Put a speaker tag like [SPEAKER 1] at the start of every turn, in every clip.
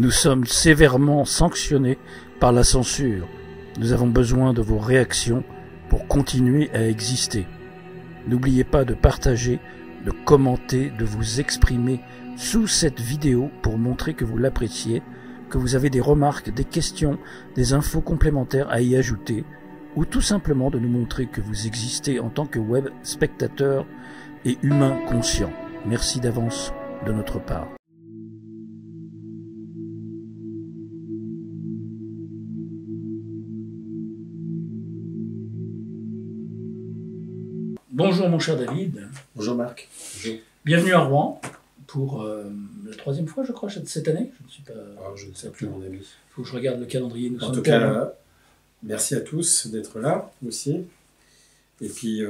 [SPEAKER 1] Nous sommes sévèrement sanctionnés par la censure. Nous avons besoin de vos réactions pour continuer à exister. N'oubliez pas de partager, de commenter, de vous exprimer sous cette vidéo pour montrer que vous l'appréciez, que vous avez des remarques, des questions, des infos complémentaires à y ajouter, ou tout simplement de nous montrer que vous existez en tant que web spectateur et humain conscient. Merci d'avance de notre part. Bonjour mon cher David.
[SPEAKER 2] Bonjour Marc. Bonjour.
[SPEAKER 1] Bienvenue à Rouen pour la troisième fois je crois cette année. Je ne suis pas.
[SPEAKER 2] Alors, je ne sais plus mon ami.
[SPEAKER 1] Il faut que je regarde le calendrier.
[SPEAKER 2] En tout cas, merci à tous d'être là aussi. Et puis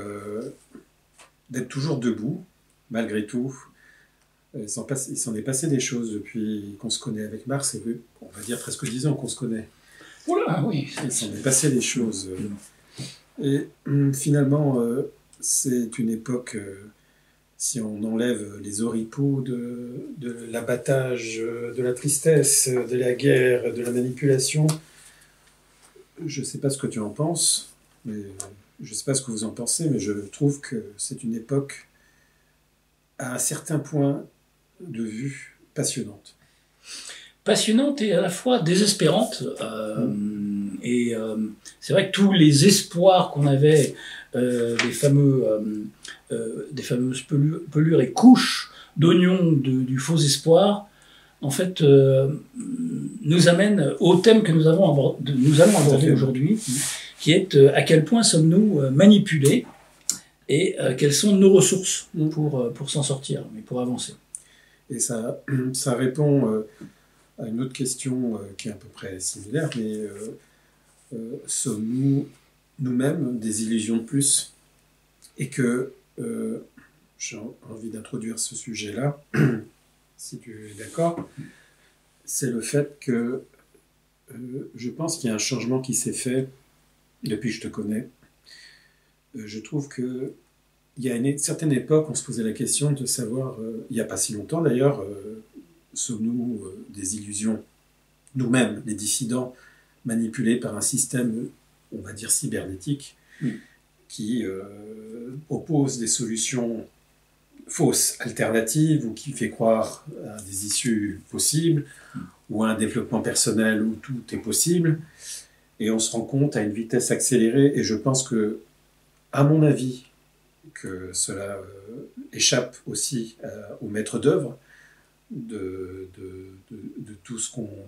[SPEAKER 2] d'être toujours debout, malgré tout. Il s'en est passé des choses depuis qu'on se connaît avec Marc. C'est, on va dire, presque 10 ans qu'on se connaît.
[SPEAKER 1] Oula, oui.
[SPEAKER 2] Il s'en est passé des choses. Et finalement, c'est une époque, si on enlève les oripeaux de l'abattage, de la tristesse, de la guerre, de la manipulation, je ne sais pas ce que tu en penses, mais je ne sais pas ce que vous en pensez, mais je trouve que c'est une époque, à un certain point de vue, passionnante.
[SPEAKER 1] Passionnante et à la fois désespérante. Et c'est vrai que tous les espoirs qu'on avait, des fameuses pelures et couches d'oignons du faux espoir, en fait, nous amènent au thème que nous allons aborder aujourd'hui, qui est à quel point sommes-nous manipulés et quelles sont nos ressources pour s'en sortir, mais pour avancer.
[SPEAKER 2] Et ça répond à une autre question qui est à peu près similaire, mais sommes-nous nous-mêmes des illusions de plus? Et que j'ai envie d'introduire ce sujet-là, si tu es d'accord, c'est le fait que je pense qu'il y a un changement qui s'est fait depuis que je te connais. Je trouve que il y a une certaine époque, on se posait la question de savoir, il n'y a pas si longtemps d'ailleurs, sommes-nous des illusions, nous-mêmes, les dissidents, manipulés par un système, on va dire, cybernétique, qui propose des solutions fausses, alternatives, ou qui fait croire à des issues possibles, ou à un développement personnel où tout est possible, et on se rend compte à une vitesse accélérée, et je pense que, à mon avis, que cela échappe aussi au maître d'œuvre de tout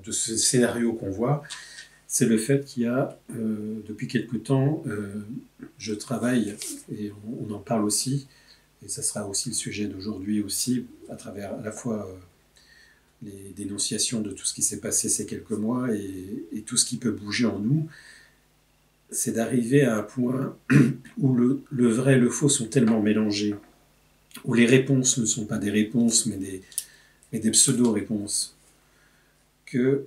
[SPEAKER 2] de ce scénario qu'on voit, c'est le fait qu'il y a, depuis quelque temps, je travaille, et on en parle aussi, et ça sera aussi le sujet d'aujourd'hui aussi, à travers à la fois les dénonciations de tout ce qui s'est passé ces quelques mois et tout ce qui peut bouger en nous, c'est d'arriver à un point où le vrai et le faux sont tellement mélangés, où les réponses ne sont pas des réponses, mais des pseudo-réponses, que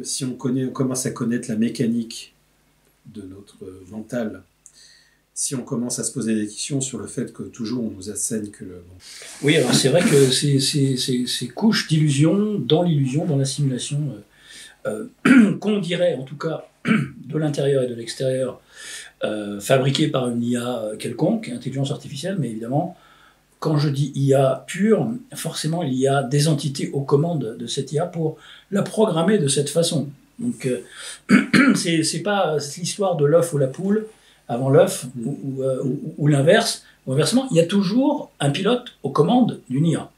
[SPEAKER 2] si on commence à connaître la mécanique de notre mental, si on commence à se poser des questions sur le fait que toujours on nous assène que le...
[SPEAKER 1] Oui, alors c'est vrai que ces couches d'illusion, dans la simulation, qu'on dirait en tout cas de l'intérieur et de l'extérieur, fabriquées par une IA quelconque, intelligence artificielle, mais évidemment, quand je dis IA pure, forcément il y a des entités aux commandes de cette IA pour la programmer de cette façon. Donc c'est pas l'histoire de l'œuf ou la poule avant l'œuf ou l'inverse. Ou inversement, il y a toujours un pilote aux commandes d'une IA.